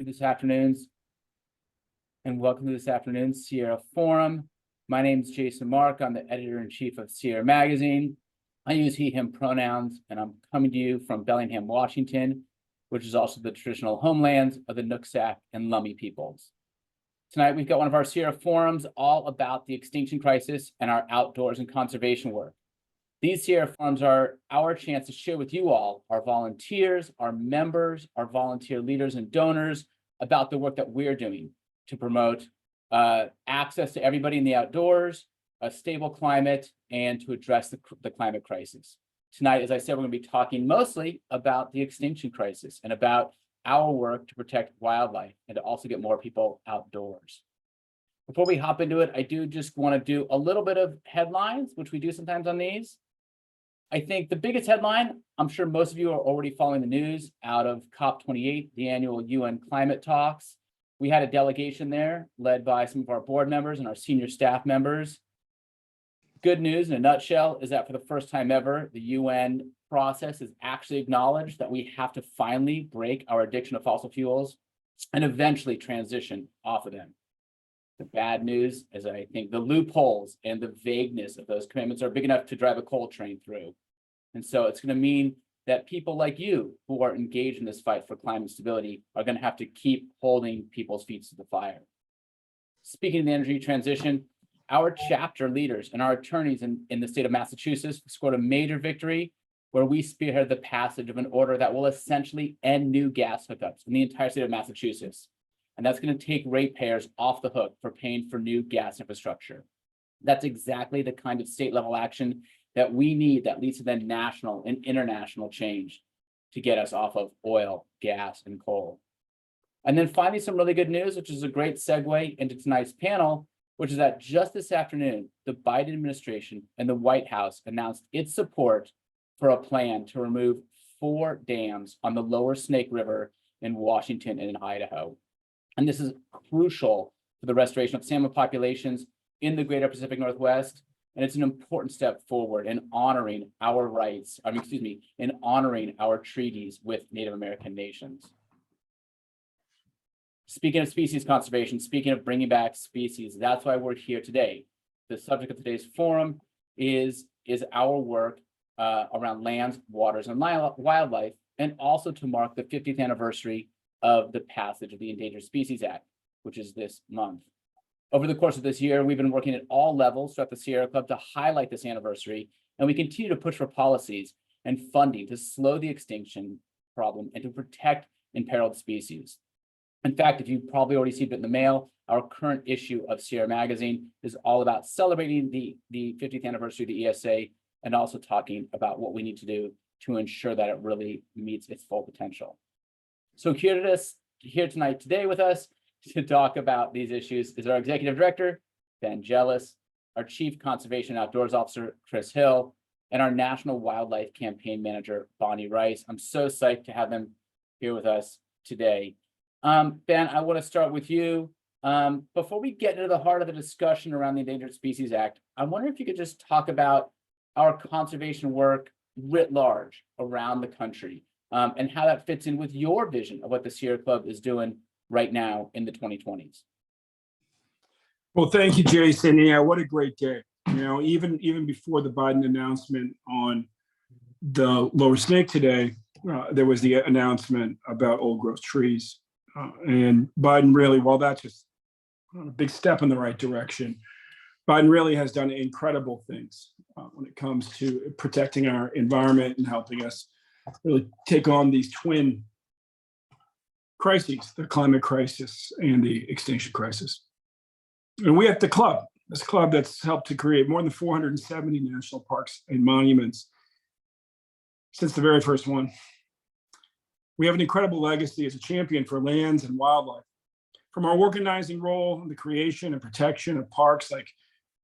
this afternoon's and welcome to this afternoon's Sierra Forum. My name is Jason Mark. I'm the editor-in-chief of Sierra Magazine. I use he, him pronouns, and I'm coming to you from Bellingham, Washington, which is also the traditional homelands of the Nooksack and Lummi peoples. Tonight, we've got one of our Sierra Forums all about the extinction crisis and our outdoors and conservation work. These Sierra Forums are our chance to share with you all, our volunteers, our members, our volunteer leaders and donors about the work that we're doing to promote access to everybody in the outdoors, a stable climate, and to address the climate crisis. Tonight, as I said, we're going to be talking mostly about the extinction crisis and about our work to protect wildlife and to also get more people outdoors. Before we hop into it, I do just want to do a little bit of headlines, which we do sometimes on these. I think the biggest headline, I'm sure most of you are already following the news out of COP28, the annual UN climate talks. We had a delegation there led by some of our board members and our senior staff members. Good news in a nutshell is that for the first time ever, the UN process has actually acknowledged that we have to finally break our addiction to fossil fuels and eventually transition off of them. The bad news is I think the loopholes and the vagueness of those commitments are big enough to drive a coal train through. And so it's going to mean that people like you who are engaged in this fight for climate stability are going to have to keep holding people's feet to the fire. Speaking of the energy transition, our chapter leaders and our attorneys in the state of Massachusetts scored a major victory where we spearheaded the passage of an order that will essentially end new gas hookups in the entire state of Massachusetts. And that's going to take ratepayers off the hook for paying for new gas infrastructure. That's exactly the kind of state level action that we need that leads to then national and international change to get us off of oil, gas, and coal. And then finally, some really good news, which is a great segue into tonight's panel, which is that just this afternoon, the Biden administration and the White House announced its support for a plan to remove 4 dams on the lower Snake River in Washington and in Idaho. And this is crucial for the restoration of salmon populations in the greater Pacific Northwest. And it's an important step forward in honoring our rights, in honoring our treaties with Native American nations. Speaking of species conservation, speaking of bringing back species, that's why we're here today. The subject of today's forum is our work around lands, waters, and wildlife, and also to mark the 50th anniversary of the passage of the Endangered Species Act, which is this month. Over the course of this year, we've been working at all levels throughout the Sierra Club to highlight this anniversary, and we continue to push for policies and funding to slow the extinction problem and to protect imperiled species. In fact, if you've probably already received it in the mail, our current issue of Sierra Magazine is all about celebrating the 50th anniversary of the ESA and also talking about what we need to do to ensure that it really meets its full potential. So here tonight today with us to talk about these issues is our executive director, Ben Jealous, our chief conservation and outdoors officer, Chris Hill, and our national wildlife campaign manager, Bonnie Rice. I'm so psyched to have them here with us today. Ben, I want to start with you. Before we get into the heart of the discussion around the Endangered Species Act, I wonder if you could just talk about our conservation work writ large around the country. And how that fits in with your vision of what the Sierra Club is doing right now in the 2020s. Well, thank you, Jason. Yeah, what a great day. You know, even before the Biden announcement on the Lower Snake today, there was the announcement about old growth trees. And Biden really, while that's just a big step in the right direction, Biden really has done incredible things when it comes to protecting our environment and helping us really take on these twin crises, the climate crisis and the extinction crisis. And we at the club, this club that's helped to create more than 470 national parks and monuments since the very first one. We have an incredible legacy as a champion for lands and wildlife. From our organizing role in the creation and protection of parks like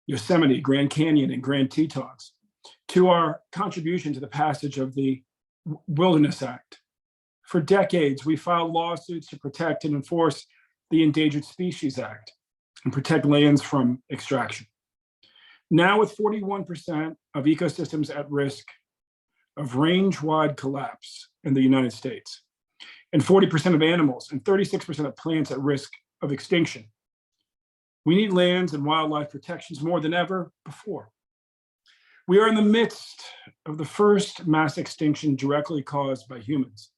Yosemite, Grand Canyon, and Grand Tetons, to our contribution to the passage of the Wilderness Act. For decades, we filed lawsuits to protect and enforce the Endangered Species Act and protect lands from extraction. Now, with 41% of ecosystems at risk of range-wide collapse in the United States, and 40% of animals and 36% of plants at risk of extinction. We need lands and wildlife protections more than ever before. We are in the midst of the first mass extinction directly caused by humans.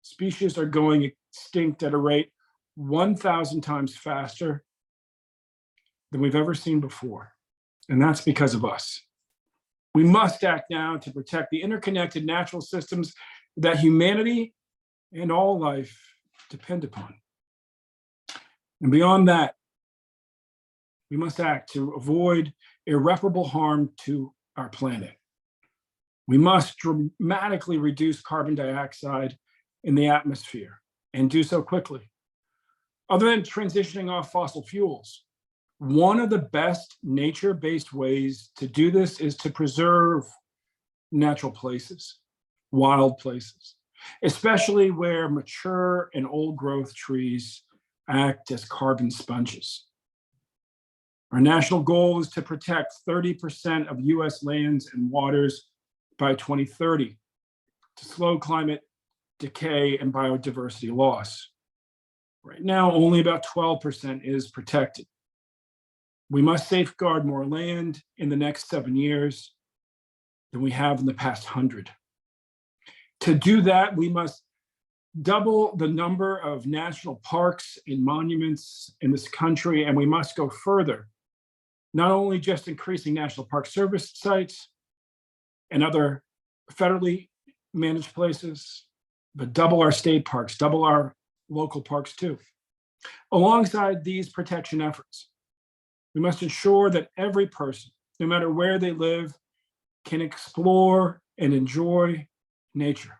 Species are going extinct at a rate 1,000 times faster than we've ever seen before. And that's because of us. We must act now to protect the interconnected natural systems that humanity and all life depend upon. And beyond that, we must act to avoid irreparable harm to our planet. We must dramatically reduce carbon dioxide in the atmosphere and do so quickly. Other than transitioning off fossil fuels, one of the best nature-based ways to do this is to preserve natural places, wild places, especially where mature and old growth trees act as carbon sponges. Our national goal is to protect 30% of US lands and waters by 2030 to slow climate decay and biodiversity loss. Right now, only about 12% is protected. We must safeguard more land in the next 7 years than we have in the past 100. To do that, we must double the number of national parks and monuments in this country, and we must go further, not only just increasing National Park Service sites and other federally managed places, but double our state parks, double our local parks too. Alongside these protection efforts, we must ensure that every person, no matter where they live, can explore and enjoy nature.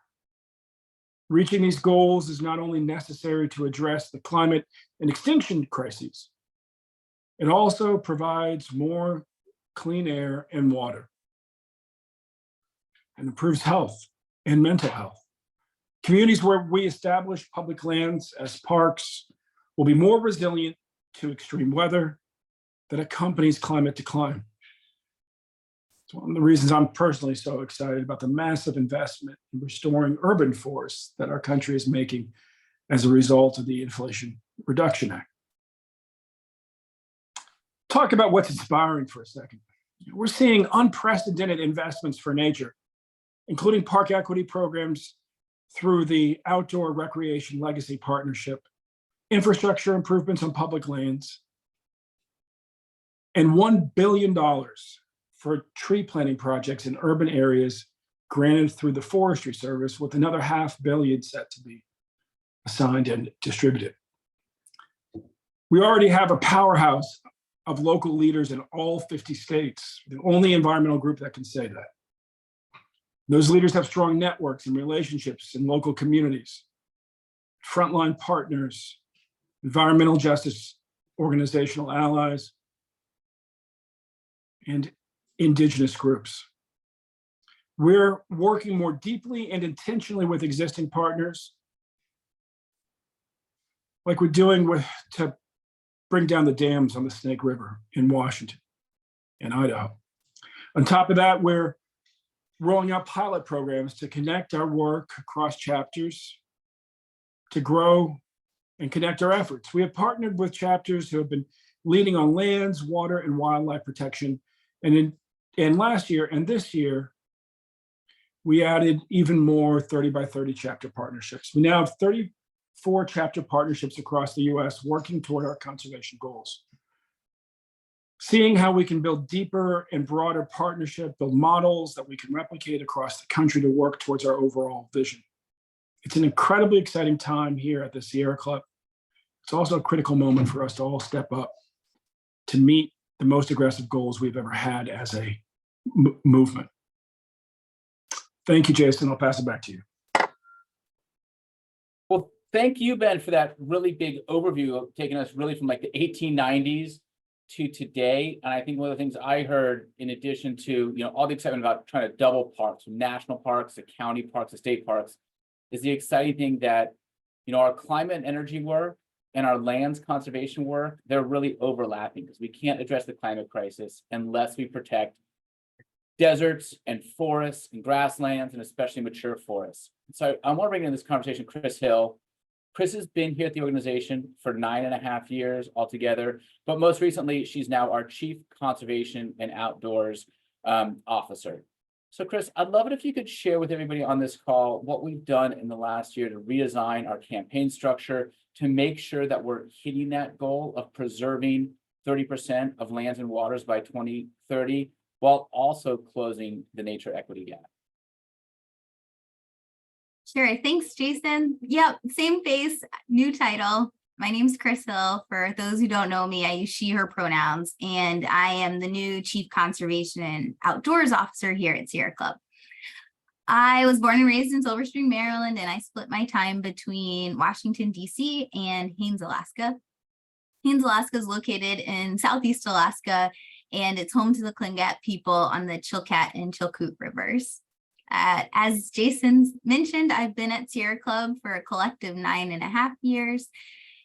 Reaching these goals is not only necessary to address the climate and extinction crises, it also provides more clean air and water and improves health and mental health. Communities where we establish public lands as parks will be more resilient to extreme weather that accompanies climate decline. It's one of the reasons I'm personally so excited about the massive investment in restoring urban forests that our country is making as a result of the Inflation Reduction Act. Talk about what's inspiring for a second. We're seeing unprecedented investments for nature, including park equity programs through the Outdoor Recreation Legacy Partnership, infrastructure improvements on public lands, and $1 billion for tree planting projects in urban areas granted through the Forestry Service, with another $500 million set to be assigned and distributed. We already have a powerhouse of local leaders in all 50 states, the only environmental group that can say that. Those leaders have strong networks and relationships in local communities, frontline partners, environmental justice organizational allies, and indigenous groups. We're working more deeply and intentionally with existing partners, like we're doing to bring down the dams on the Snake River in Washington and Idaho. On top of that, we're rolling out pilot programs to connect our work across chapters, to grow and connect our efforts. We have partnered with chapters who have been leading on lands, water, and wildlife protection. And last year and this year, we added even more 30 by 30 chapter partnerships. We now have 34 chapter partnerships across the US working toward our conservation goals. Seeing how we can build deeper and broader partnership, build models that we can replicate across the country to work towards our overall vision. It's an incredibly exciting time here at the Sierra Club. It's also a critical moment for us to all step up to meet the most aggressive goals we've ever had as a movement. Thank you, Jason. I'll pass it back to you. Well, thank you, Ben, for that really big overview of taking us really from like the 1890s to today. And I think one of the things I heard, in addition to all the excitement about trying to double parks, from national parks to county parks to state parks, is the exciting thing that our climate and energy work and our lands conservation work, they're really overlapping, because we can't address the climate crisis unless we protect deserts and forests and grasslands, and especially mature forests. So I want to bring in this conversation Chris Hill, Chris has been here at the organization for 9.5 years altogether, but most recently, she's now our Chief Conservation and Outdoors Officer. So Chris, I'd love it if you could share with everybody on this call what we've done in the last year to redesign our campaign structure to make sure that we're hitting that goal of preserving 30% of lands and waters by 2030, while also closing the nature equity gap. Sure. Thanks, Jason. Yep. Same face, new title. My name's Chris Hill. For those who don't know me, I use she, her pronouns, and I am the new Chief Conservation and Outdoors Officer here at Sierra Club. I was born and raised in Silver Spring, Maryland, and I split my time between Washington, D.C. and Haines, Alaska. Haines, Alaska is located in Southeast Alaska, and it's home to the Tlingit people on the Chilkat and Chilkoot rivers. As Jason mentioned, I've been at Sierra Club for a collective 9.5 years,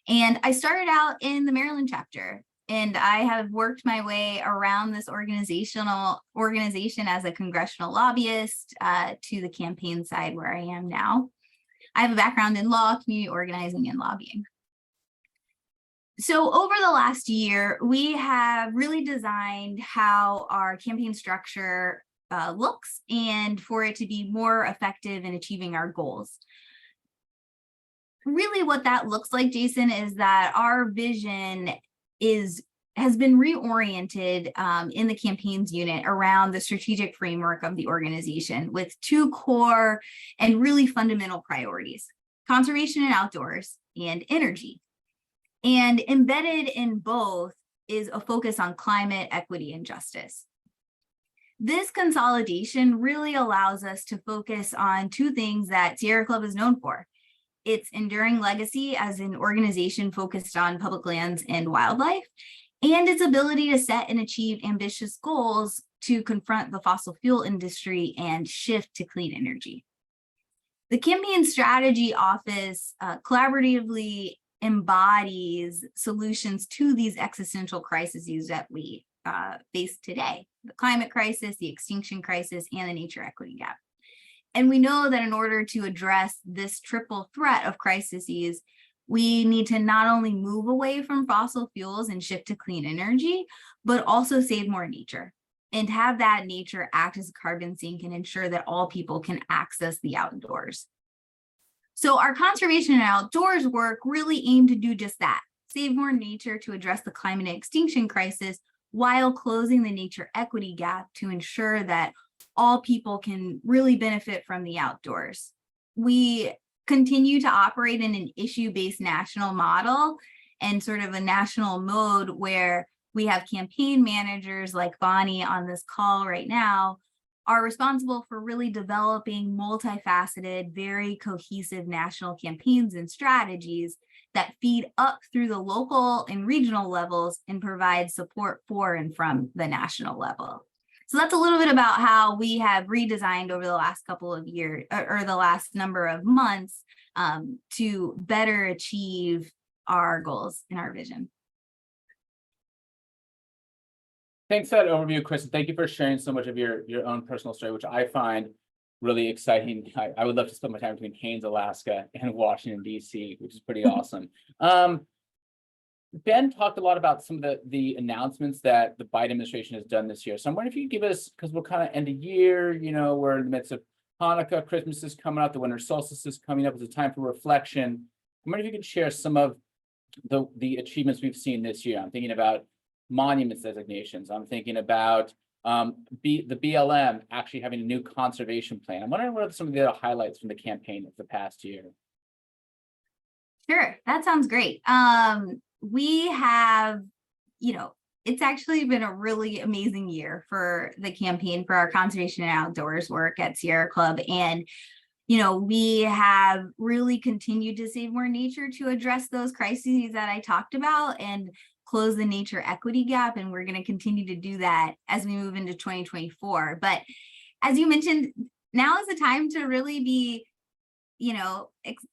and I started out in the Maryland chapter, and I have worked my way around this organization as a congressional lobbyist to the campaign side where I am now. I have a background in law, community organizing, and lobbying. So over the last year, we have really designed how our campaign structure looks and for it to be more effective in achieving our goals. Really what that looks like, Jason, is that our vision has been reoriented in the campaigns unit around the strategic framework of the organization with two core and really fundamental priorities: conservation and outdoors, and energy. And embedded in both is a focus on climate, equity, and justice. This consolidation really allows us to focus on two things that Sierra Club is known for: its enduring legacy as an organization focused on public lands and wildlife, and its ability to set and achieve ambitious goals to confront the fossil fuel industry and shift to clean energy. The Campaign Strategy Office collaboratively embodies solutions to these existential crises that we face today: the climate crisis, the extinction crisis, and the nature equity gap. And we know that in order to address this triple threat of crises, we need to not only move away from fossil fuels and shift to clean energy, but also save more nature and have that nature act as a carbon sink and ensure that all people can access the outdoors. So our conservation and outdoors work really aim to do just that: save more nature to address the climate and extinction crisis while closing the nature equity gap to ensure that all people can really benefit from the outdoors. We continue to operate in an issue-based national model and sort of a national mode where we have campaign managers like Bonnie on this call right now are responsible for really developing multifaceted, very cohesive national campaigns and strategies that feed up through the local and regional levels and provide support for and from the national level. So that's a little bit about how we have redesigned over the last couple of years or the last number of months to better achieve our goals and our vision. Thanks for that overview, Chris. And thank you for sharing so much of your own personal story, which I find really exciting. I would love to spend my time between Haines, Alaska and Washington, D.C., which is pretty awesome. Ben talked a lot about some of the announcements that the Biden administration has done this year. So I'm wondering if you could give us, because we're kind of end of year, we're in the midst of Hanukkah, Christmas is coming up, the winter solstice is coming up. It's a time for reflection. I'm wondering if you could share some of the achievements we've seen this year. I'm thinking about monuments designations. I'm thinking about the BLM actually having a new conservation plan. I'm wondering what are some of the other highlights from the campaign of the past year. Sure, that sounds great. We have, it's actually been a really amazing year for the campaign for our conservation and outdoors work at Sierra Club. And, we have really continued to save more nature to address those crises that I talked about and close the nature equity gap. And we're going to continue to do that as we move into 2024. But as you mentioned, now is the time to really be,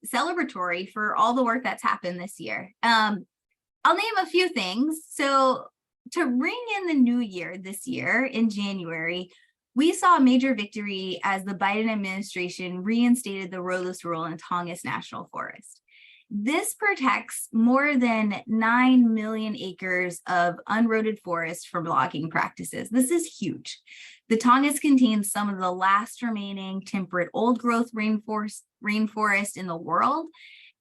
celebratory for all the work that's happened this year. I'll name a few things. So to ring in the new year this year in January, we saw a major victory as the Biden administration reinstated the roadless rule in Tongass National Forest. This protects more than 9 million acres of unroaded forest from logging practices. This is huge. The Tongass contains some of the last remaining temperate old growth rainforest in the world,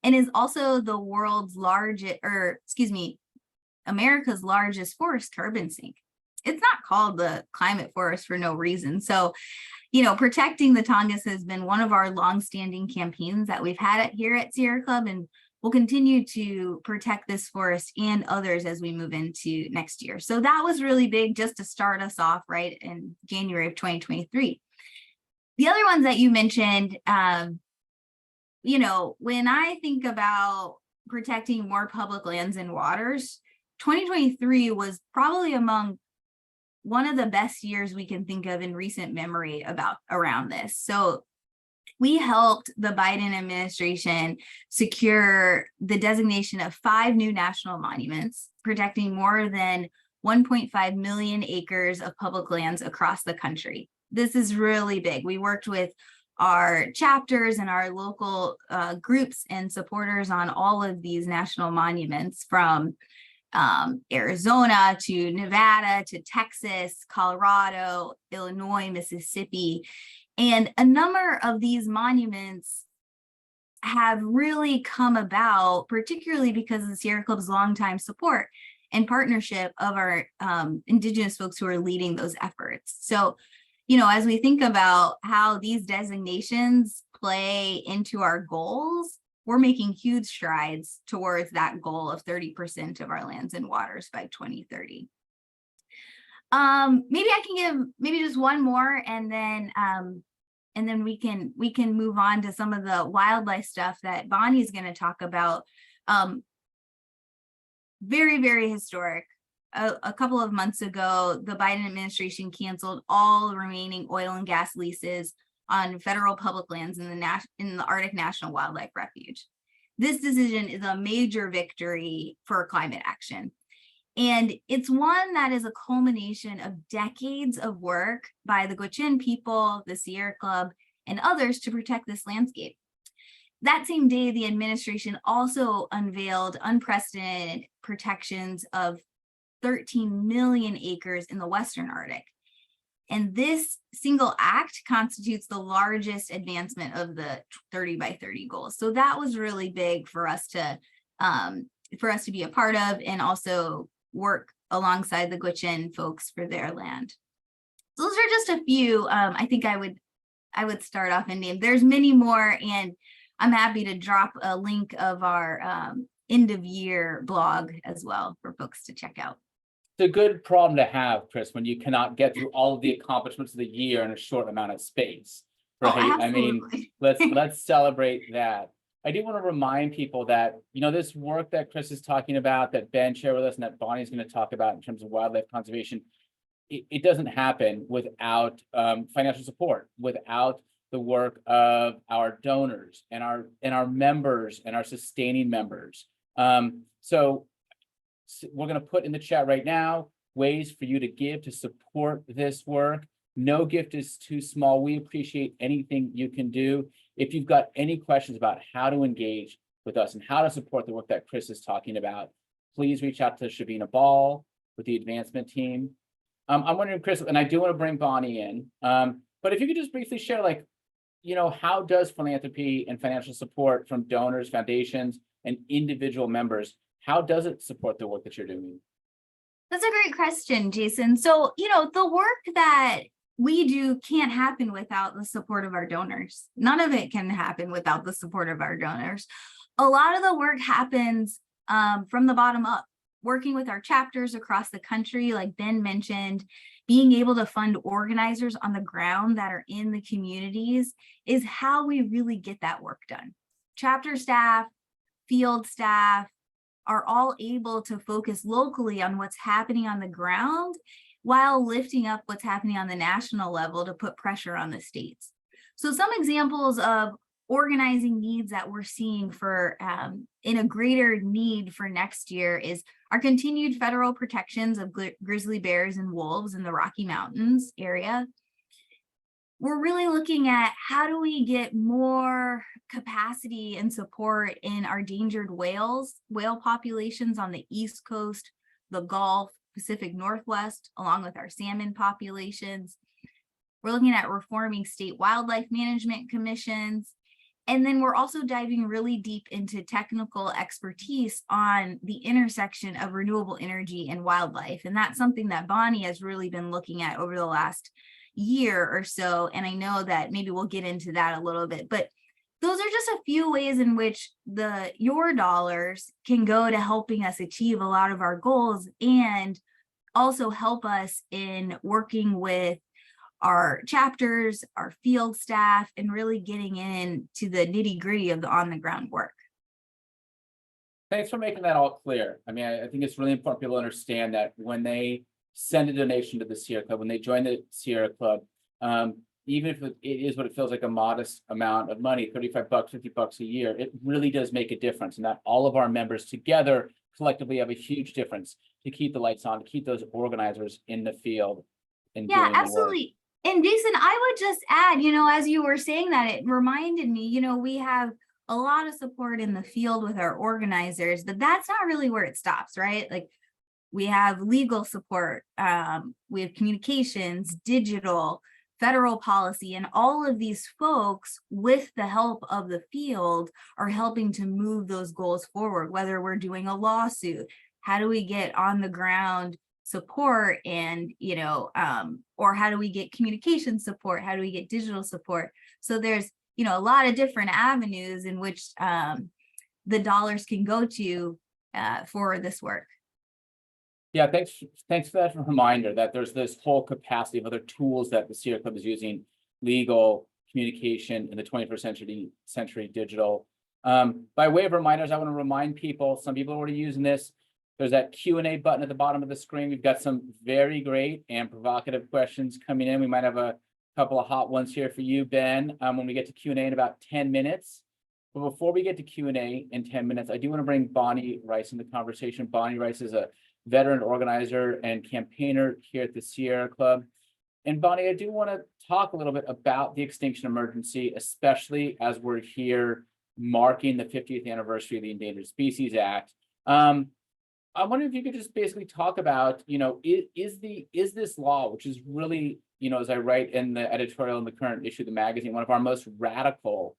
and is also the world's largest, America's largest forest carbon sink. It's not called the climate forest for no reason. So, protecting the Tongass has been one of our longstanding campaigns that we've had here at Sierra Club, and we'll continue to protect this forest and others as we move into next year. So that was really big, just to start us off right in January of 2023. The other ones that you mentioned, when I think about protecting more public lands and waters, 2023 was probably among one of the best years we can think of in recent memory around this. So we helped the Biden administration secure the designation of 5 new national monuments, protecting more than 1.5 million acres of public lands across the country. This is really big. We worked with our chapters and our local groups and supporters on all of these national monuments, from Arizona to Nevada to Texas, Colorado, Illinois, Mississippi. And a number of these monuments have really come about, particularly because of the Sierra Club's longtime support and partnership of our Indigenous folks who are leading those efforts. So, as we think about how these designations play into our goals, we're making huge strides towards that goal of 30% of our lands and waters by 2030. Maybe I can give just one more, and then we can move on to some of the wildlife stuff that Bonnie's going to talk about. Very, very historic. A couple of months ago, the Biden administration canceled all remaining oil and gas leases on federal public lands in the Arctic National Wildlife Refuge. This decision is a major victory for climate action. And it's one that is a culmination of decades of work by the Gwich'in people, the Sierra Club, and others to protect this landscape. That same day, the administration also unveiled unprecedented protections of 13 million acres in the Western Arctic. And this single act constitutes the largest advancement of the 30 by 30 goals. So that was really big for us to be a part of, and also work alongside the Gwich'in folks for their land. So those are just a few. I think I would start off and name. There's many more, and I'm happy to drop a link of our end of year blog as well for folks to check out. It's a good problem to have, Chris, when you cannot get through all of the accomplishments of the year in a short amount of space, right? Oh, I mean, let's celebrate that. I do want to remind people that, this work that Chris is talking about, that Ben shared with us, and that Bonnie's going to talk about in terms of wildlife conservation, it doesn't happen without financial support, without the work of our donors and our members and our sustaining members. So we're going to put in the chat right now ways for you to give to support this work. No gift is too small. We appreciate anything you can do. If you've got any questions about how to engage with us and how to support the work that Chris is talking about, please reach out to Shavina Ball with the advancement team. I'm wondering, Chris, and I do want to bring Bonnie in, but if you could just briefly share, how does philanthropy and financial support from donors, foundations, and individual members, how does it support the work that you're doing? That's a great question, Jason. So, the work that we do can't happen without the support of our donors. None of it can happen without the support of our donors. A lot of the work happens from the bottom up, working with our chapters across the country, like Ben mentioned. Being able to fund organizers on the ground that are in the communities is how we really get that work done. Chapter staff, field staff are all able to focus locally on what's happening on the ground while lifting up what's happening on the national level to put pressure on the states. So some examples of organizing needs that we're seeing for in a greater need for next year is our continued federal protections of grizzly bears and wolves in the Rocky Mountains area. we're really looking at how do we get more capacity and support in our endangered whale populations on the East Coast, the Gulf, Pacific Northwest, along with our salmon populations. We're looking at reforming state wildlife management commissions. And then we're also diving really deep into technical expertise on the intersection of renewable energy and wildlife. And that's something that Bonnie has really been looking at over the last year or so. And I know that maybe we'll get into that a little bit, but those are just a few ways in which your dollars can go to helping us achieve a lot of our goals and also help us in working with our chapters, our field staff, and really getting into the nitty-gritty of the on-the-ground work. Thanks for making that all clear. I mean, I think it's really important people understand that when they send a donation to the Sierra Club, when they join the Sierra Club, even if it is what it feels like a modest amount of money, $35, $50 a year, it really does make a difference. And that all of our members together collectively have a huge difference to keep the lights on, to keep those organizers in the field. And yeah, absolutely. And Jason, I would just add, as you were saying that, it reminded me, we have a lot of support in the field with our organizers, but that's not really where it stops, right? Like we have legal support, we have communications, digital, federal policy, and all of these folks with the help of the field are helping to move those goals forward, whether we're doing a lawsuit, how do we get on the ground support and, or how do we get communication support? How do we get digital support? So there's, a lot of different avenues in which the dollars can go to for this work. Yeah, thanks for that reminder that there's this whole capacity of other tools that the Sierra Club is using, legal, communication, in the 21st century digital. By way of reminders, I want to remind people, some people are already using this. There's that Q&A button at the bottom of the screen. We've got some very great and provocative questions coming in. We might have a couple of hot ones here for you, Ben, when we get to Q&A in about 10 minutes. But before we get to Q&A in 10 minutes, I do want to bring Bonnie Rice in the conversation. Bonnie Rice is a veteran organizer and campaigner here at the Sierra Club. And Bonnie, I do want to talk a little bit about the extinction emergency, especially as we're here marking the 50th anniversary of the Endangered Species Act. I wonder if you could just basically talk about, is this law, which is really, as I write in the editorial in the current issue of the magazine, one of our most radical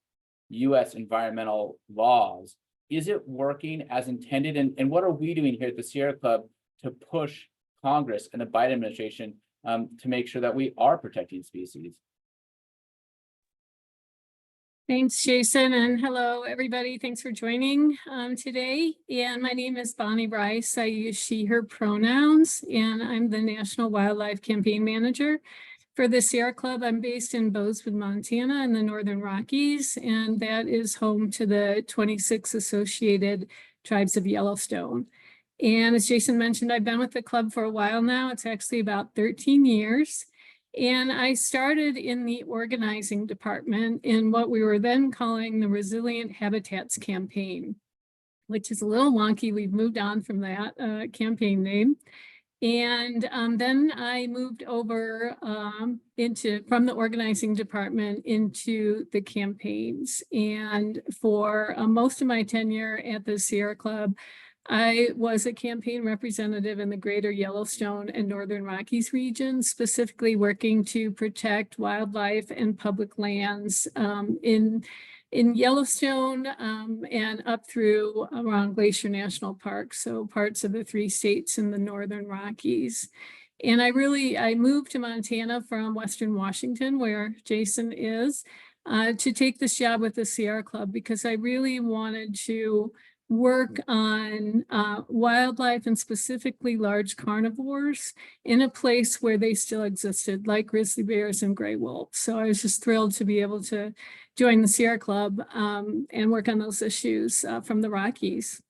U.S. environmental laws, is it working as intended? And what are we doing here at the Sierra Club to push Congress and the Biden administration to make sure that we are protecting species? Thanks, Jason, and hello, everybody. Thanks for joining today. And my name is Bonnie Rice. I use she, her pronouns, and I'm the National Wildlife Campaign Manager for the Sierra Club. I'm based in Bozeman, Montana in the Northern Rockies, and that is home to the 26 associated tribes of Yellowstone. And as Jason mentioned, I've been with the club for a while now. It's actually about 13 years. And I started in the organizing department in what we were then calling the Resilient Habitats Campaign, which is a little wonky. We've moved on from that campaign name. And then I moved over from the organizing department into the campaigns. And for most of my tenure at the Sierra Club, I was a campaign representative in the greater Yellowstone and Northern Rockies region, specifically working to protect wildlife and public lands in Yellowstone and up through around Glacier National Park, so parts of the 3 states in the Northern Rockies. And I moved to Montana from Western Washington, where Jason is, to take this job with the Sierra Club because I really wanted to work on wildlife and specifically large carnivores in a place where they still existed, like grizzly bears and gray wolves. So I was just thrilled to be able to join the Sierra Club and work on those issues from the Rockies.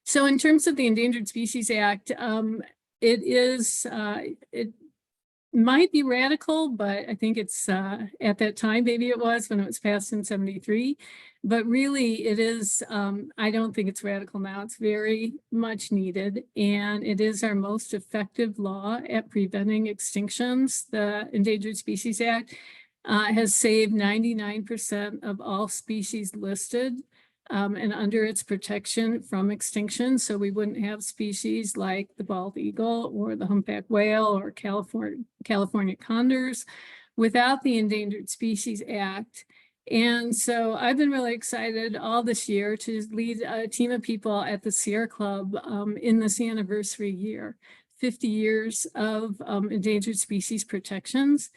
So in terms of the Endangered Species Act, it might be radical, but I think it's at that time, maybe it was when it was passed in '73. But really it is, I don't think it's radical now. It's very much needed. And it is our most effective law at preventing extinctions, the Endangered Species Act. has saved 99% of all species listed and under its protection from extinction. So we wouldn't have species like the bald eagle or the humpback whale or California condors without the Endangered Species Act. And so I've been really excited all this year to lead a team of people at the Sierra Club in this anniversary year, 50 years of endangered species protections.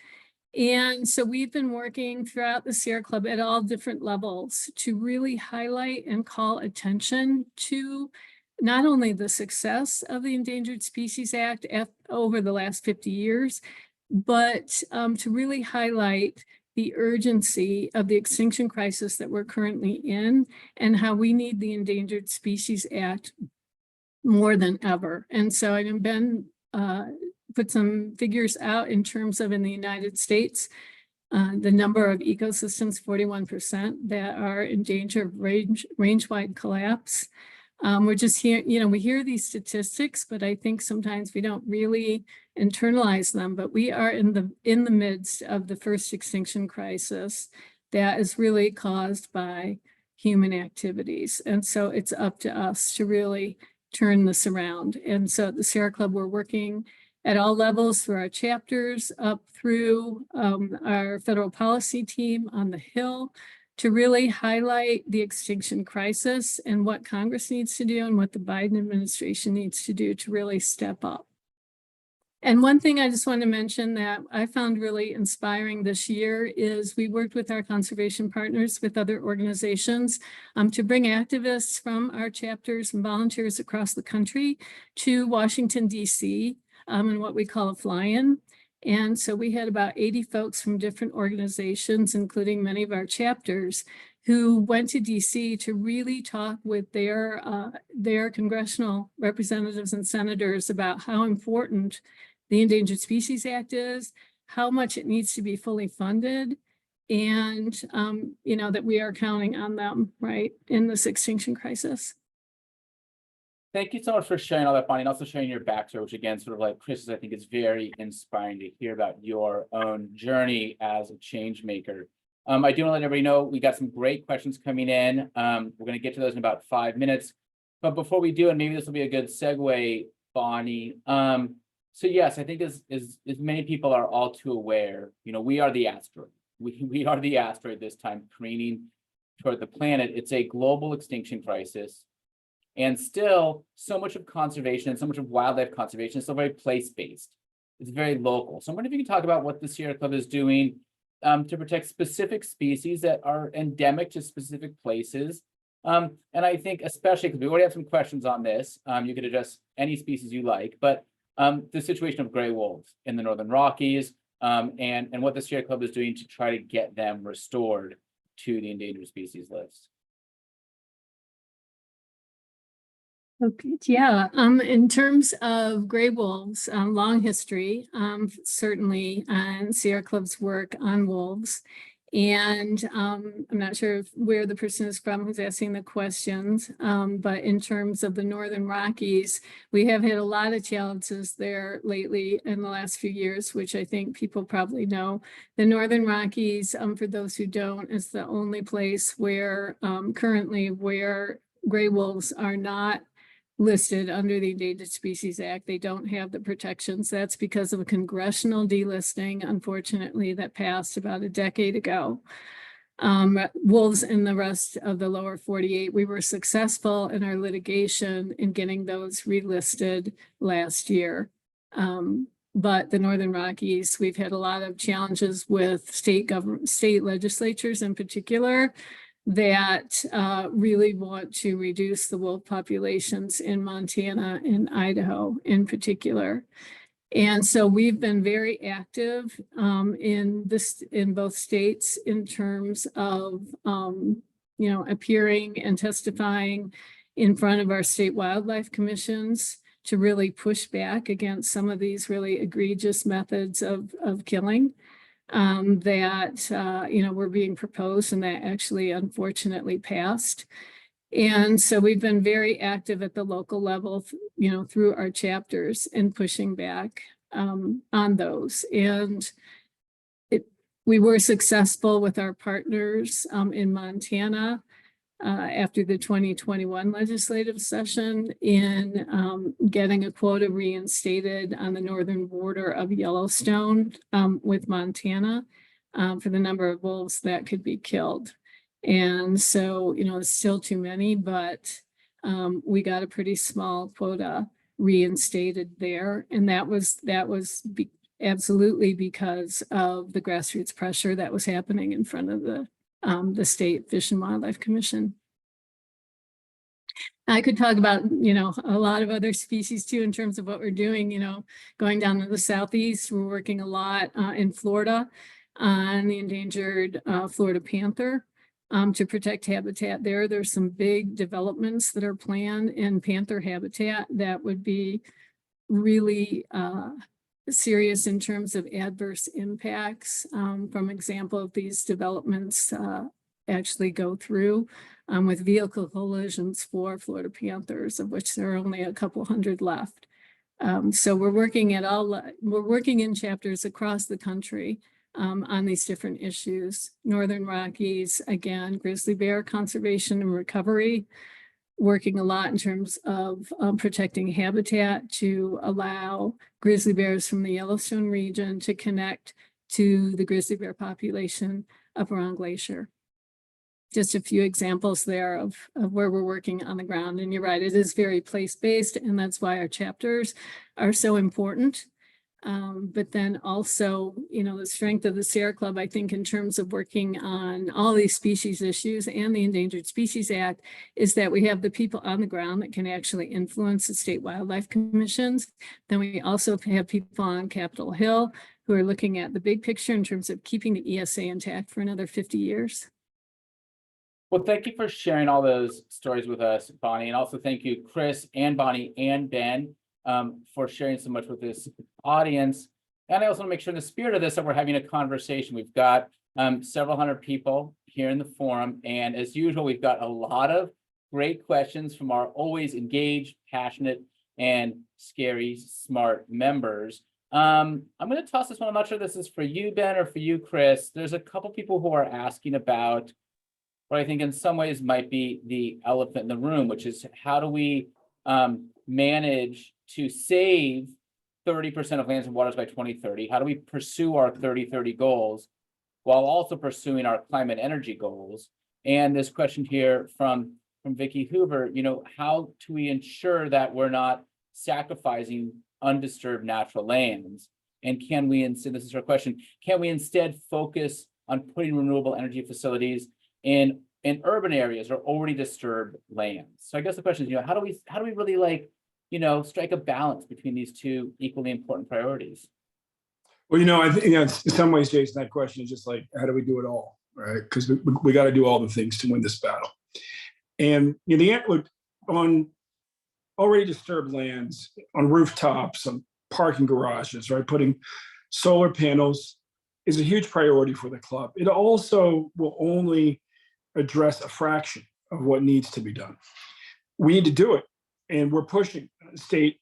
And so we've been working throughout the Sierra Club at all different levels to really highlight and call attention to not only the success of the Endangered Species Act over the last 50 years, but to really highlight the urgency of the extinction crisis that we're currently in and how we need the Endangered Species Act more than ever. And so I've been put some figures out in terms of in the United States, the number of ecosystems, 41% that are in danger of range-wide collapse. We're just here, we hear these statistics, but I think sometimes we don't really internalize them, but we are in the midst of the first extinction crisis that is really caused by human activities. And so it's up to us to really turn this around. And so at the Sierra Club, we're working at all levels through our chapters up through our federal policy team on the Hill to really highlight the extinction crisis and what Congress needs to do and what the Biden administration needs to do to really step up. And one thing I just want to mention that I found really inspiring this year is we worked with our conservation partners with other organizations to bring activists from our chapters and volunteers across the country to Washington, D.C. And what we call a fly-in. And so we had about 80 folks from different organizations, including many of our chapters, who went to DC to really talk with their congressional representatives and senators about how important the Endangered Species Act is, how much it needs to be fully funded, and that we are counting on them, right, in this extinction crisis. Thank you so much for sharing all that, Bonnie, and also sharing your backstory, which again, sort of like Chris's, I think is very inspiring to hear about your own journey as a change maker. I do want to let everybody know we got some great questions coming in. We're going to get to those in about 5 minutes. But before we do, and maybe this will be a good segue, Bonnie. So yes, I think as many people are all too aware, we are the asteroid. We are the asteroid this time careening toward the planet. It's a global extinction crisis. And still, so much of conservation and so much of wildlife conservation is still very place-based. It's very local. So I wonder if you can talk about what the Sierra Club is doing to protect specific species that are endemic to specific places. And I think especially because we already have some questions on this, you could address any species you like, but the situation of gray wolves in the Northern Rockies and what the Sierra Club is doing to try to get them restored to the endangered species list. Okay, yeah. In terms of gray wolves, long history, certainly on Sierra Club's work on wolves. And I'm not sure where the person is from who's asking the questions, but in terms of the Northern Rockies, we have had a lot of challenges there lately in the last few years, which I think people probably know. The Northern Rockies, for those who don't, is the only place where currently where gray wolves are not listed under the Endangered Species Act. They don't have the protections. That's because of a congressional delisting, unfortunately, that passed about a decade ago. Wolves in the rest of the lower 48, we were successful in our litigation in getting those relisted last year. But the Northern Rockies, we've had a lot of challenges with state legislatures in particular, that really want to reduce the wolf populations in Montana and Idaho in particular. And so we've been very active in both states in terms of appearing and testifying in front of our state wildlife commissions to really push back against some of these really egregious methods of killing that were being proposed and that actually unfortunately passed. And so we've been very active at the local level, through our chapters and pushing back on those. And We were successful with our partners in Montana after the 2021 legislative session in getting a quota reinstated on the northern border of Yellowstone with Montana for the number of wolves that could be killed. And so, it's still too many, but we got a pretty small quota reinstated there. And that was absolutely because of the grassroots pressure that was happening in front of the State Fish and Wildlife Commission. I could talk about, a lot of other species too, in terms of what we're doing, going down to the southeast. We're working a lot in Florida on the endangered Florida panther to protect habitat there. There's some big developments that are planned in panther habitat that would be really serious in terms of adverse impacts from example of these developments actually go through with vehicle collisions for Florida panthers, of which there are only a couple hundred left. So we're working in chapters across the country on these different issues. Northern Rockies, again, grizzly bear conservation and recovery, working a lot in terms of protecting habitat to allow grizzly bears from the Yellowstone region to connect to the grizzly bear population up around Glacier. Just a few examples there of where we're working on the ground. And you're right, it is very place-based, and that's why our chapters are so important. But then also, the strength of the Sierra Club, I think, in terms of working on all these species issues and the Endangered Species Act, is that we have the people on the ground that can actually influence the state wildlife commissions. Then we also have people on Capitol Hill who are looking at the big picture in terms of keeping the ESA intact for another 50 years. Well, thank you for sharing all those stories with us, Bonnie, and also thank you, Chris and Bonnie and Ben, for sharing so much with this audience. And I also want to make sure in the spirit of this that we're having a conversation. We've got several hundred people here in the forum, and as usual, we've got a lot of great questions from our always engaged, passionate, and scary, smart members. I'm going to toss this one. I'm not sure this is for you, Ben, or for you, Chris. There's a couple people who are asking about what I think in some ways might be the elephant in the room, which is how do we manage to save 30% of lands and waters by 2030? How do we pursue our 3030 goals while also pursuing our climate energy goals? And this question here from Vicky Hoover, how do we ensure that we're not sacrificing undisturbed natural lands? And can we, and this is her question, can we instead focus on putting renewable energy facilities in urban areas or already disturbed lands? So I guess the question is, how do we really strike a balance between these two equally important priorities? Well, I think in some ways, Jason, that question is just like, how do we do it all, right? Because we got to do all the things to win this battle. And the answer on already disturbed lands, on rooftops, on parking garages, right? Putting solar panels is a huge priority for the club. It also will only address a fraction of what needs to be done. We need to do it, and we're pushing state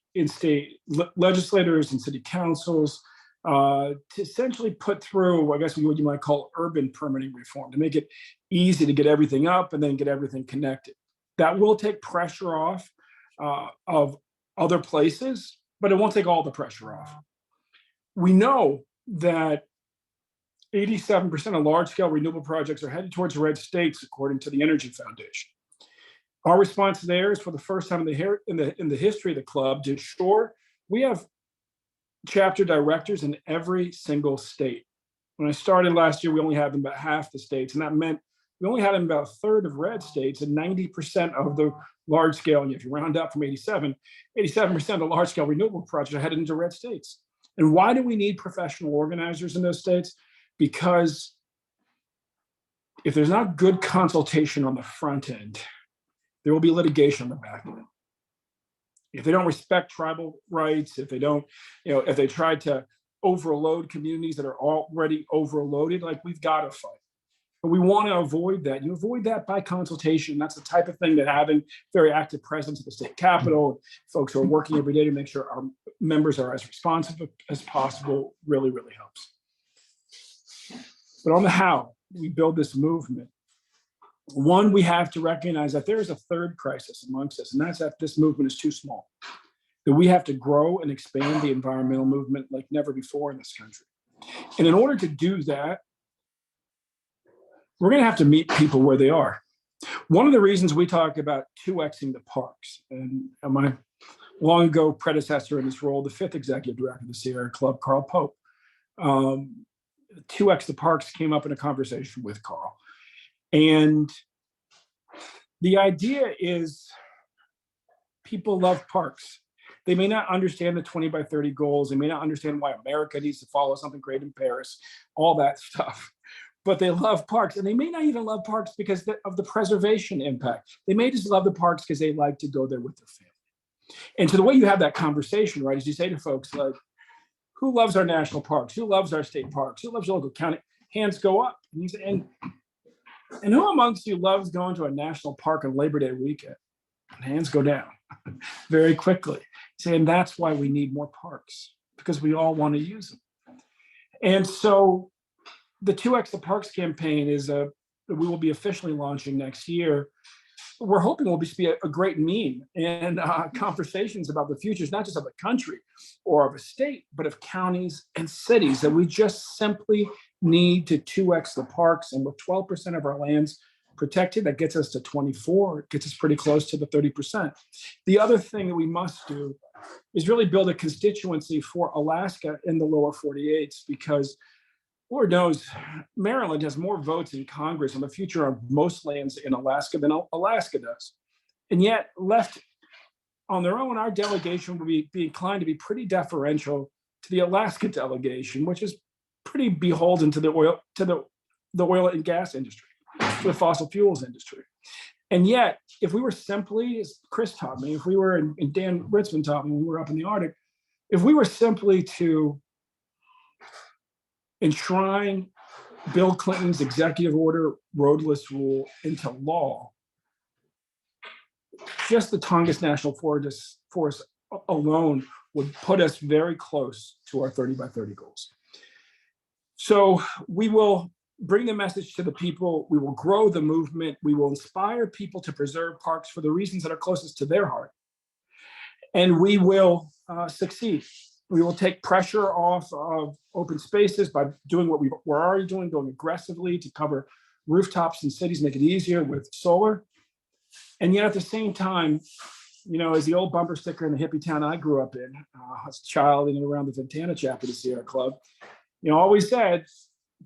legislators and city councils to essentially put through, I guess, what you might call urban permitting reform, to make it easy to get everything up and then get everything connected. That will take pressure off of other places, but it won't take all the pressure off. We know that 87% of large-scale renewable projects are headed towards red states, according to the Energy Foundation. Our response there is, for the first time in the history of the club, to ensure we have chapter directors in every single state. When I started last year, we only had them about half the states, and that meant we only had them about a third of red states and 90% of the large-scale, and if you round up from 87% of the large-scale renewable projects are headed into red states. And why do we need professional organizers in those states? Because if there's not good consultation on the front end, there will be litigation on the back end. If they don't respect tribal rights, if they don't, if they try to overload communities that are already overloaded, like, we've got to fight. But we want to avoid that. You avoid that by consultation. That's the type of thing that having very active presence at the state capitol, folks who are working every day to make sure our members are as responsive as possible, really, really helps. But on the how we build this movement, one, we have to recognize that there is a third crisis amongst us, and that's that this movement is too small. That we have to grow and expand the environmental movement like never before in this country. And in order to do that, we're going to have to meet people where they are. One of the reasons we talk about 2Xing the parks, and my long ago predecessor in this role, the 5th executive director of the Sierra Club, Carl Pope, 2X the parks came up in a conversation with Carl. And the idea is people love parks. They may not understand the 20 by 30 goals. They may not understand why America needs to follow something great in Paris, all that stuff. But they love parks, and they may not even love parks because of the preservation impact. They may just love the parks because they like to go there with their family. And so the way you have that conversation, right, is you say to folks like, who loves our national parks? Who loves our state parks? Who loves your local county? Hands go up. And who amongst you loves going to a national park on Labor Day weekend? Hands go down very quickly. Saying that's why we need more parks, because we all want to use them. And so the 2X the Parks campaign is we will be officially launching next year. We're hoping it will be a great meme and conversations about the futures, not just of the country or of a state, but of counties and cities, that we just simply need to 2X the parks. And with 12% of our lands protected, that gets us to 24. It gets us pretty close to the 30%. The other thing that we must do is really build a constituency for Alaska in the lower 48s, because Lord knows Maryland has more votes in Congress on the future of most lands in Alaska than Alaska does. And yet, left on their own, our delegation will be inclined to be pretty deferential to the Alaska delegation, which is pretty beholden to the oil and gas industry, to the fossil fuels industry. And yet, if we were simply, as Chris taught me, if we were, and Dan Ritzman taught me when we were up in the Arctic, if we were simply to enshrine Bill Clinton's executive order roadless rule into law, just the Tongass National Forest alone would put us very close to our 30 by 30 goals. So we will bring the message to the people. We will grow the movement. We will inspire people to preserve parks for the reasons that are closest to their heart. And we will succeed. We will take pressure off of open spaces by doing what we're already doing aggressively to cover rooftops in cities, make it easier with solar. And yet at the same time, you know, as the old bumper sticker in the hippie town I grew up in, as a child in and around the Ventana chapter of the Sierra Club, you know, always said,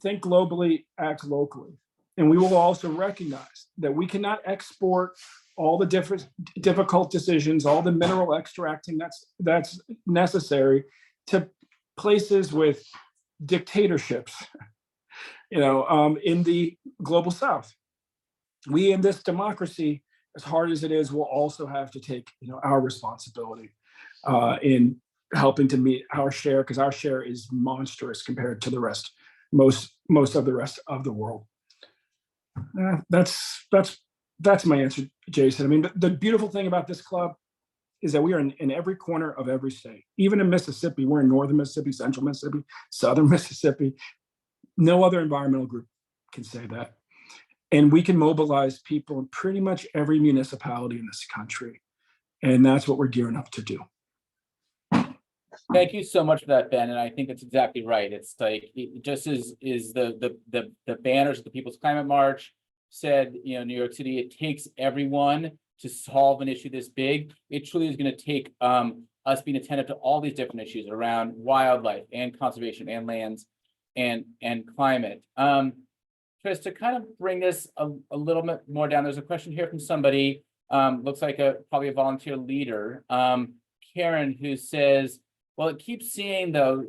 think globally, act locally. And we will also recognize that we cannot export all the different difficult decisions, all the mineral extracting that's necessary to places with dictatorships, you know, in the global South. We in this democracy, as hard as it is, will also have to take, you know, our responsibility in helping to meet our share, because our share is monstrous compared to the rest, most of the rest of the world. That's my answer, Jason. I mean, the beautiful thing about this club is that we are in every corner of every state. Even in Mississippi, we're in northern Mississippi, central Mississippi, southern Mississippi. No other environmental group can say that. And we can mobilize people in pretty much every municipality in this country. And that's what we're gearing up to do. Thank you so much for that, Ben. And I think that's exactly right. It's like, just as the banners of the People's Climate March said, you know, New York City, it takes everyone to solve an issue this big. It truly is going to take us being attentive to all these different issues around wildlife and conservation and lands and climate. Chris, to kind of bring this a little bit more down, there's a question here from somebody, looks like probably a volunteer leader, Karen, who says, well, it keeps seeing though,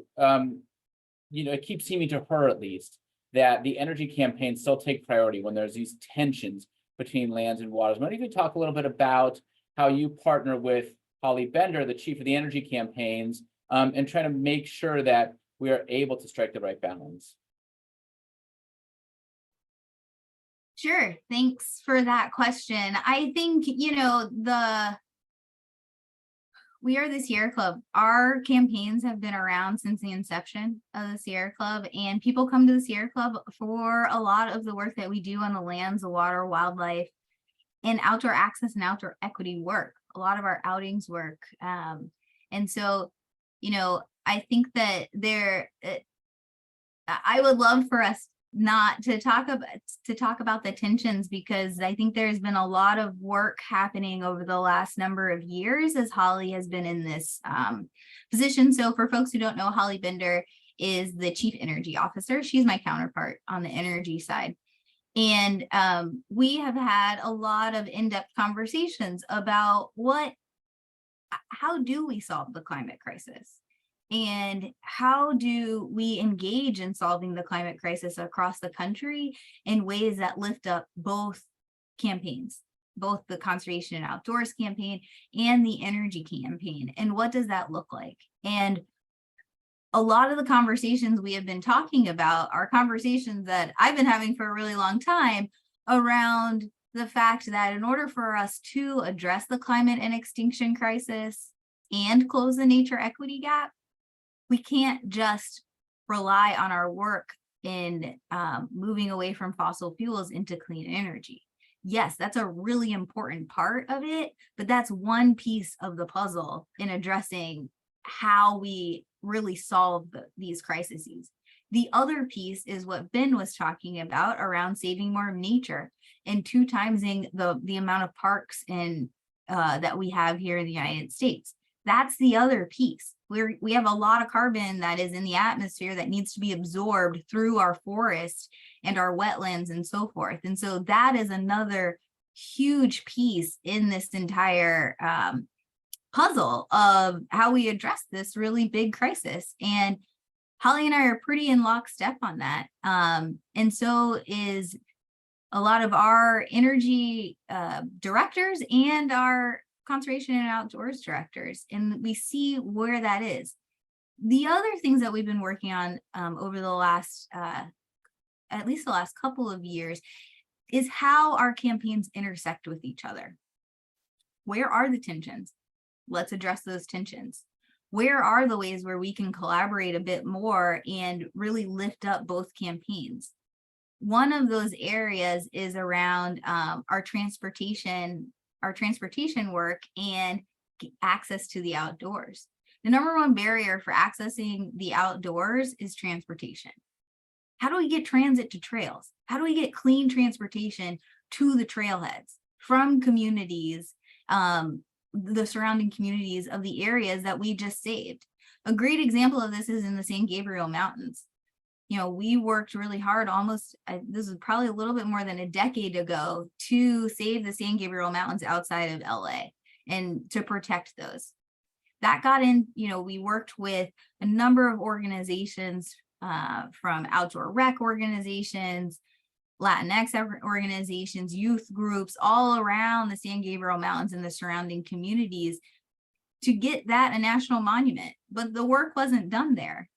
you know, it keeps seeming to her at least, that the energy campaigns still take priority when there's these tensions between lands and waters. Maybe you could talk a little bit about how you partner with Holly Bender, the chief of the energy campaigns, and trying to make sure that we are able to strike the right balance. Sure. Thanks for that question. I think, you know, We are the Sierra Club. Our campaigns have been around since the inception of the Sierra Club, and people come to the Sierra Club for a lot of the work that we do on the lands, the water, wildlife, and outdoor access and outdoor equity work. A lot of our outings work. And so, I think that I would love for us not to talk about the tensions, because I think there's been a lot of work happening over the last number of years as Holly has been in this position. So for folks who don't know, Holly Bender is the Chief Energy Officer. She's my counterpart on the energy side. And we have had a lot of in-depth conversations about how do we solve the climate crisis? And how do we engage in solving the climate crisis across the country in ways that lift up both campaigns, both the conservation and outdoors campaign and the energy campaign? And what does that look like? And a lot of the conversations we have been talking about are conversations that I've been having for a really long time around the fact that in order for us to address the climate and extinction crisis and close the nature equity gap, we can't just rely on our work in moving away from fossil fuels into clean energy. Yes, that's a really important part of it, but that's one piece of the puzzle in addressing how we really solve these crises. The other piece is what Ben was talking about around saving more nature and 2x the amount of parks that we have here in the United States. That's the other piece. We have a lot of carbon that is in the atmosphere that needs to be absorbed through our forests and our wetlands and so forth. And so that is another huge piece in this entire puzzle of how we address this really big crisis. And Holly and I are pretty in lockstep on that. And so is a lot of our energy directors and our conservation and outdoors directors, and we see where that is. The other things that we've been working on over the last, at least the last couple of years, is how our campaigns intersect with each other. Where are the tensions? Let's address those tensions. Where are the ways where we can collaborate a bit more and really lift up both campaigns? One of those areas is around our transportation work and access to the outdoors. The number one barrier for accessing the outdoors is transportation. How do we get transit to trails? How do we get clean transportation to the trailheads from communities, the surrounding communities of the areas that we just saved? A great example of this is in the San Gabriel Mountains. We worked really hard, this is probably a little bit more than a decade ago, to save the San Gabriel Mountains outside of LA and to protect those. That got in, we worked with a number of organizations, from outdoor rec organizations, Latinx organizations, youth groups, all around the San Gabriel Mountains and the surrounding communities to get that a national monument. But the work wasn't done there.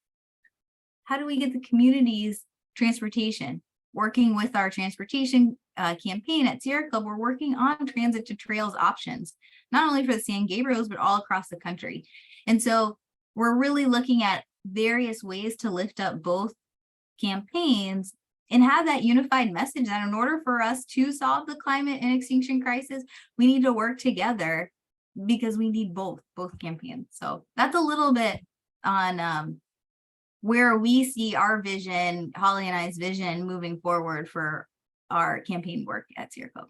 How do we get the communities transportation? Working with our transportation campaign at Sierra Club, we're working on transit to trails options, not only for the San Gabriels, but all across the country. And so we're really looking at various ways to lift up both campaigns and have that unified message that in order for us to solve the climate and extinction crisis, we need to work together because we need both campaigns. So that's a little bit on where we see our vision, Holly and I's vision, moving forward for our campaign work at Sierra Club.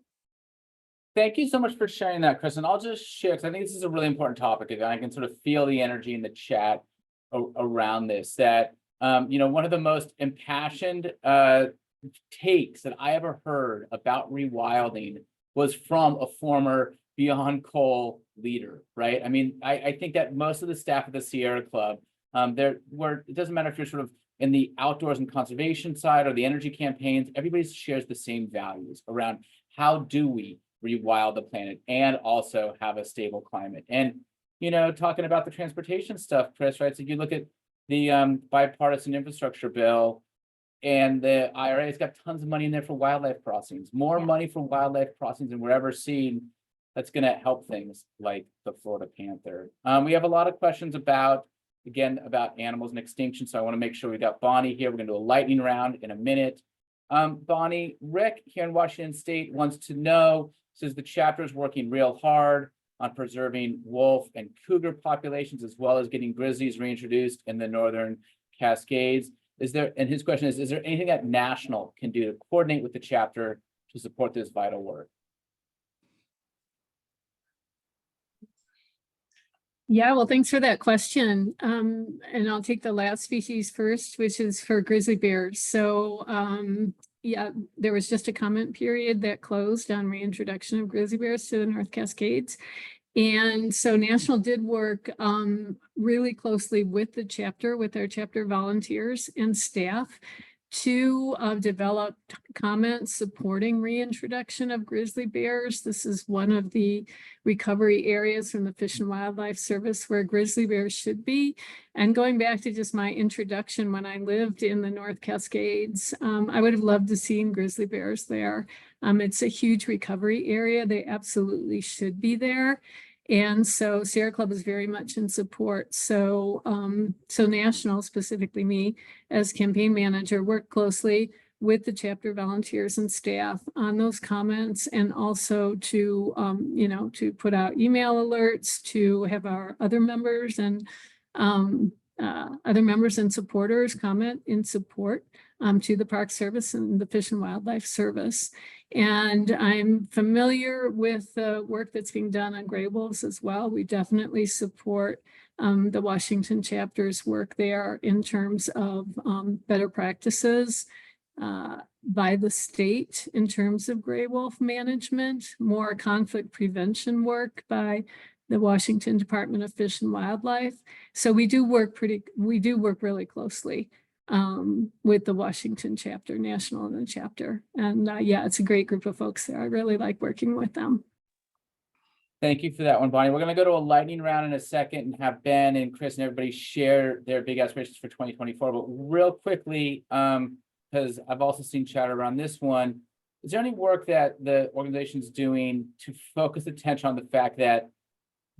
Thank you so much for sharing that, Chris. And I'll just share, because I think this is a really important topic, and I can sort of feel the energy in the chat around this, that, one of the most impassioned takes that I ever heard about rewilding was from a former Beyond Coal leader, right? I mean, I think that most of the staff at the Sierra Club, it doesn't matter if you're sort of in the outdoors and conservation side or the energy campaigns, everybody shares the same values around how do we rewild the planet and also have a stable climate. And, talking about the transportation stuff, Chris, right? So you look at the bipartisan infrastructure bill, and the IRA has got tons of money in there for wildlife crossings, more money for wildlife crossings than we're ever seeing that's going to help things like the Florida panther. We have a lot of questions about animals and extinction. So I want to make sure we got Bonnie here. We're going to do a lightning round in a minute. Bonnie, Rick here in Washington State wants to know, says the chapter is working real hard on preserving wolf and cougar populations, as well as getting grizzlies reintroduced in the Northern Cascades. And his question is there anything that National can do to coordinate with the chapter to support this vital work? Yeah, well, thanks for that question. And I'll take the last species first, which is for grizzly bears. So yeah, there was just a comment period that closed on reintroduction of grizzly bears to the North Cascades. And so National did work really closely with the chapter, with our chapter volunteers and staff to develop comments supporting reintroduction of grizzly bears. This is one of the recovery areas from the Fish and Wildlife Service where grizzly bears should be. And going back to just my introduction, when I lived in the North Cascades, I would have loved to see grizzly bears there. It's a huge recovery area. They absolutely should be there. And so Sierra Club is very much in support. So, so National, specifically me as campaign manager, worked closely with the chapter volunteers and staff on those comments, and also to, you know, to put out email alerts, to have our other members and supporters comment in support to the Park Service and the Fish and Wildlife Service. And I'm familiar with the work that's being done on gray wolves as well. We definitely support the Washington chapter's work there in terms of better practices by the state in terms of gray wolf management, more conflict prevention work by the Washington Department of Fish and Wildlife. So we do work really closely with the Washington chapter, National and the chapter. And yeah, it's a great group of folks there. I really like working with them. Thank you for that one, Bonnie. We're going to go to a lightning round in a second and have Ben and Chris and everybody share their big aspirations for 2024. But real quickly, because I've also seen chatter around this one, is there any work that the organization's doing to focus attention on the fact that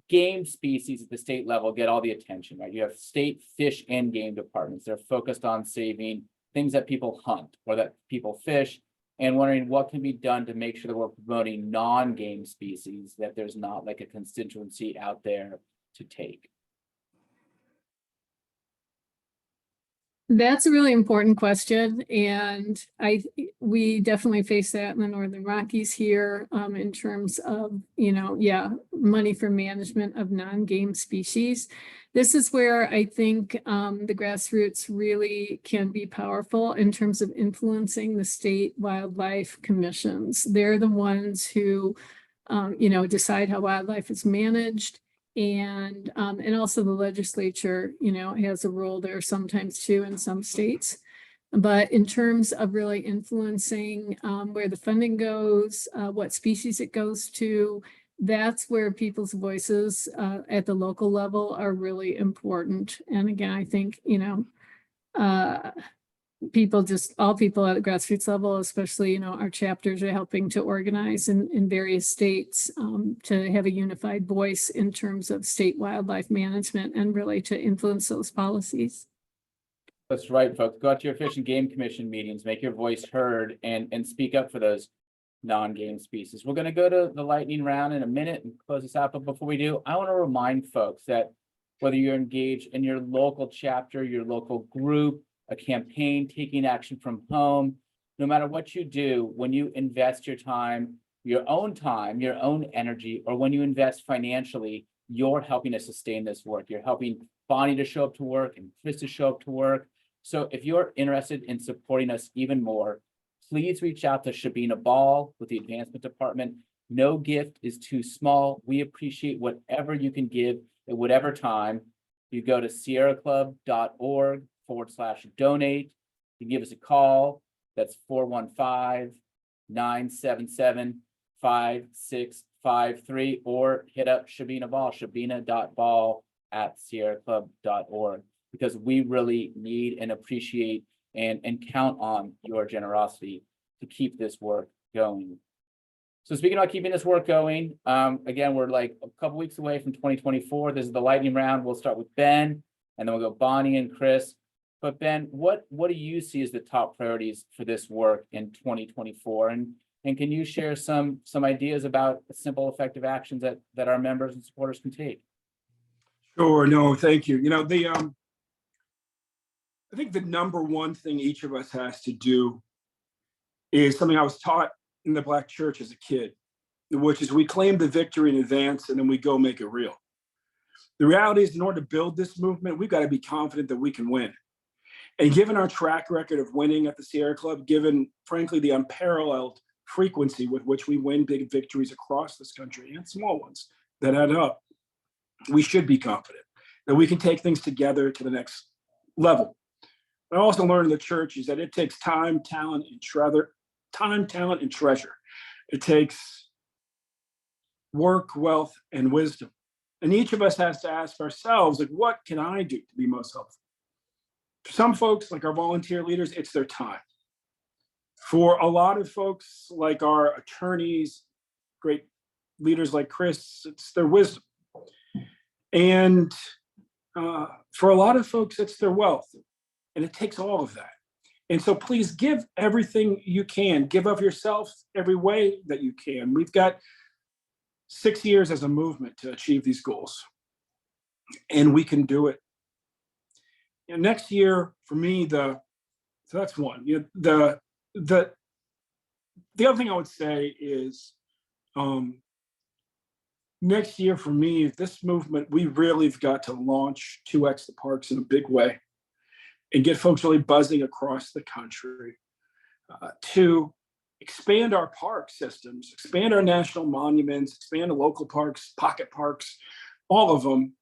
game species at the state level get all the attention, right? You have state fish and game departments. They're focused on saving things that people hunt or that people fish, and wondering what can be done to make sure that we're promoting non-game species, that there's not like a constituency out there to take. That's a really important question, and we definitely face that in the Northern Rockies here in terms of, you know, money for management of non-game species. This is where I think the grassroots really can be powerful in terms of influencing the state wildlife commissions. They're the ones who, you know, decide how wildlife is managed. And also the legislature, you know, has a role there sometimes too in some states. But in terms of really influencing where the funding goes, what species it goes to, that's where people's voices at the local level are really important. And again, I think, you know, all people at the grassroots level, especially, you know, our chapters are helping to organize in various states to have a unified voice in terms of state wildlife management and really to influence those policies. That's right, folks. Go out to your Fish and Game Commission meetings, make your voice heard, and speak up for those non-game species. We're going to go to the lightning round in a minute and close this out. But before we do, I want to remind folks that whether you're engaged in your local chapter, your local group, a campaign, taking action from home, no matter what you do, when you invest your time, your own energy, or when you invest financially, you're helping to sustain this work. You're helping Bonnie to show up to work and Chris to show up to work. So if you're interested in supporting us even more, please reach out to Shabina Ball with the Advancement Department. No gift is too small. We appreciate whatever you can give at whatever time. You go to sierraclub.org/donate. You can give us a call. That's 415-977-5653, or hit up Shabina Ball, shabina.ball@sierraclub.org, because we really need and appreciate and count on your generosity to keep this work going. So speaking about keeping this work going, again, we're like a couple weeks away from 2024. This is the lightning round. We'll start with Ben, and then we'll go Bonnie and Chris. But Ben, what do you see as the top priorities for this work in 2024? And can you share some ideas about simple, effective actions that our members and supporters can take? Sure, no, thank you. I think the number one thing each of us has to do is something I was taught in the Black church as a kid, which is we claim the victory in advance and then we go make it real. The reality is, in order to build this movement, we've got to be confident that we can win. And given our track record of winning at the Sierra Club, given, frankly, the unparalleled frequency with which we win big victories across this country and small ones that add up, we should be confident that we can take things together to the next level. I also learned in the church is that it takes time, talent, and treasure. It takes work, wealth, and wisdom. And each of us has to ask ourselves, like, what can I do to be most helpful? For some folks, like our volunteer leaders, it's their time. For a lot of folks, like our attorneys, great leaders like Chris, it's their wisdom. And for a lot of folks, it's their wealth. And it takes all of that. And so please give everything you can. Give of yourself every way that you can. We've got 6 years as a movement to achieve these goals. And we can do it. Next year, for me, so that's one. The other thing I would say is next year for me, this movement, we really have got to launch 2X the parks in a big way and get folks really buzzing across the country to expand our park systems, expand our national monuments, expand the local parks, pocket parks, all of them,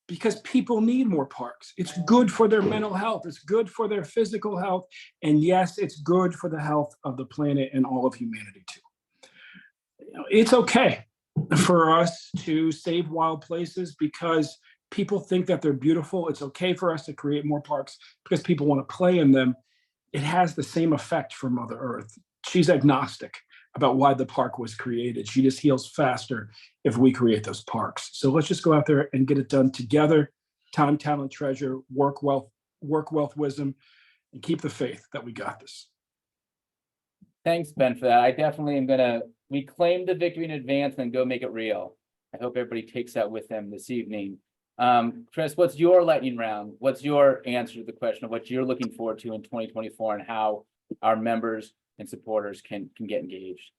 because people need more parks. It's good for their mental health. It's good for their physical health. And yes, it's good for the health of the planet and all of humanity too. It's okay for us to save wild places because people think that they're beautiful. It's okay for us to create more parks because people want to play in them. It has the same effect for Mother Earth. She's agnostic about why the park was created. She just heals faster if we create those parks. So let's just go out there and get it done together. Time, talent, treasure, work, wealth, wisdom, and keep the faith that we got this. Thanks, Ben, for that. I definitely am we claim the victory in advance and go make it real. I hope everybody takes that with them this evening. Chris, what's your lightning round? What's your answer to the question of what you're looking forward to in 2024 and how our members and supporters can get engaged?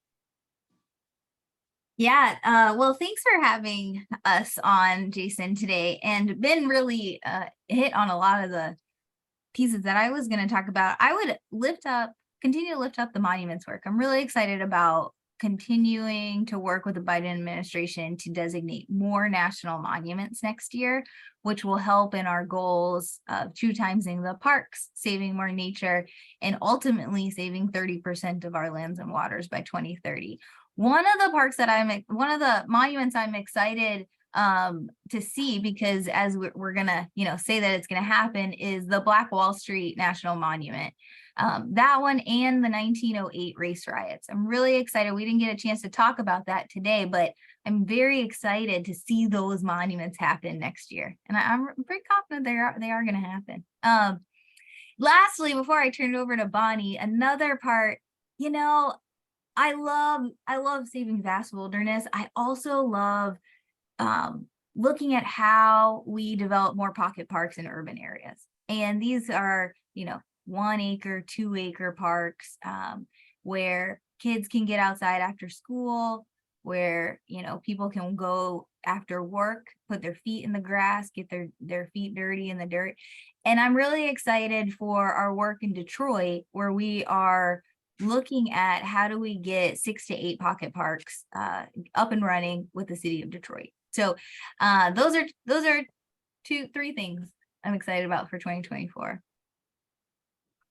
Yeah, well, thanks for having us on, Jason, today. And Ben really hit on a lot of the pieces that I was going to talk about. I would continue to lift up the monuments work. I'm really excited about continuing to work with the Biden administration to designate more national monuments next year, which will help in our goals of 2xing the parks, saving more nature, and ultimately saving 30% of our lands and waters by 2030. One of the monuments I'm excited to see, because as we're gonna, say that it's gonna happen, is the Black Wall Street National Monument. That one and the 1908 race riots. I'm really excited. We didn't get a chance to talk about that today, but I'm very excited to see those monuments happen next year. And I'm pretty confident they are going to happen. Lastly, before I turn it over to Bonnie, another part, I love saving vast wilderness. I also love looking at how we develop more pocket parks in urban areas. And these are, 1 acre, 2 acre parks where kids can get outside after school, where, people can go after work, put their feet in the grass, get their feet dirty in the dirt. And I'm really excited for our work in Detroit, where we are looking at how do we get 6 to 8 pocket parks up and running with the city of Detroit. So those are 3 things I'm excited about for 2024.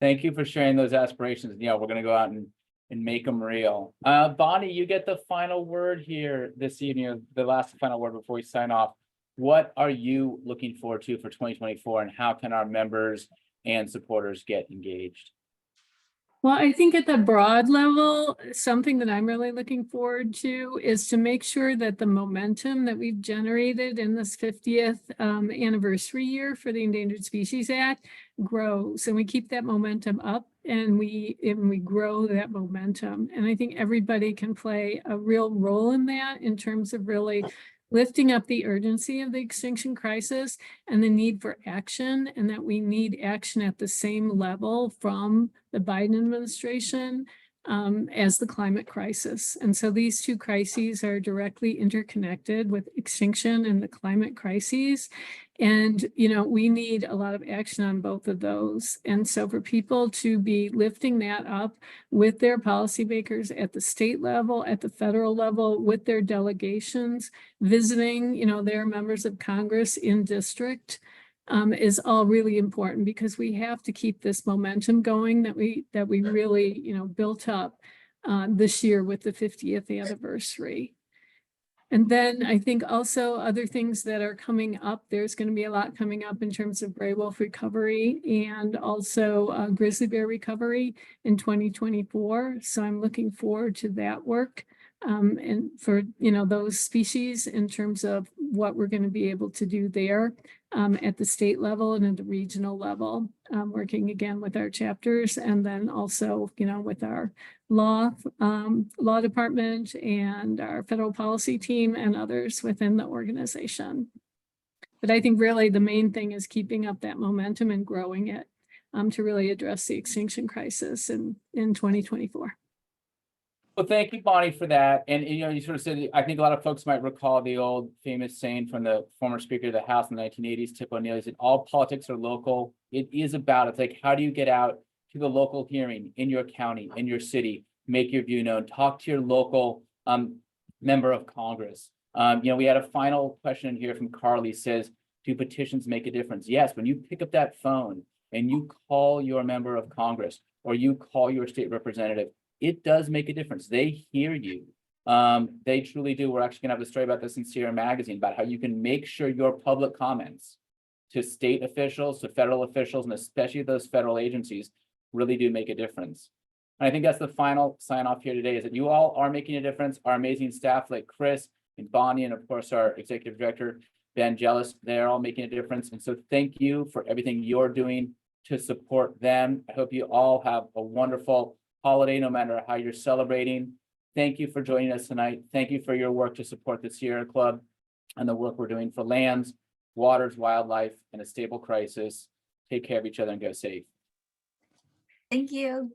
Thank you for sharing those aspirations. Yeah, we're going to go out and make them real. Bonnie, you get the final word here this evening, the last final word before we sign off. What are you looking forward to for 2024, and how can our members and supporters get engaged? Well, I think at the broad level, something that I'm really looking forward to is to make sure that the momentum that we've generated in this 50th anniversary year for the Endangered Species Act grows, and we keep that momentum up, and we grow that momentum. And I think everybody can play a real role in that in terms of really lifting up the urgency of the extinction crisis and the need for action, and that we need action at the same level from the Biden administration as the climate crisis. And so these two crises are directly interconnected with extinction and the climate crises. And, you know, we need a lot of action on both of those. And so for people to be lifting that up with their policymakers at the state level, at the federal level, with their delegations, visiting, you know, their members of Congress in district, is all really important, because we have to keep this momentum going that we really, you know, built up this year with the 50th anniversary. And then I think also other things that are coming up, there's going to be a lot coming up in terms of gray wolf recovery and also grizzly bear recovery in 2024. So I'm looking forward to that work. And for, you know, those species in terms of what we're going to be able to do there at the state level and at the regional level, working again with our chapters, and then also, you know, with our law department and our federal policy team and others within the organization. But I think really the main thing is keeping up that momentum and growing it to really address the extinction crisis in 2024. Well, thank you, Bonnie, for that. And, you know, you sort of said, I think a lot of folks might recall the old famous saying from the former Speaker of the House in the 1980s, Tip O'Neill. He said, all politics are local. It is about, it's like, how do you get out to the local hearing in your county, in your city, make your view known, talk to your local member of Congress. You know, we had a final question in here from Carly, says, do petitions make a difference? Yes, when you pick up that phone and you call your member of Congress or you call your state representative, it does make a difference. They hear you. They truly do. We're actually gonna have a story about this in Sierra Magazine about how you can make sure your public comments to state officials, to federal officials, and especially those federal agencies really do make a difference. And I think that's the final sign off here today, is that you all are making a difference. Our amazing staff like Chris and Bonnie, and of course our executive director, Ben Jealous, they're all making a difference. And so thank you for everything you're doing to support them. I hope you all have a wonderful holiday, no matter how you're celebrating. Thank you for joining us tonight. Thank you for your work to support the Sierra Club and the work we're doing for lands, waters, wildlife, and a stable crisis. Take care of each other and go safe. Thank you.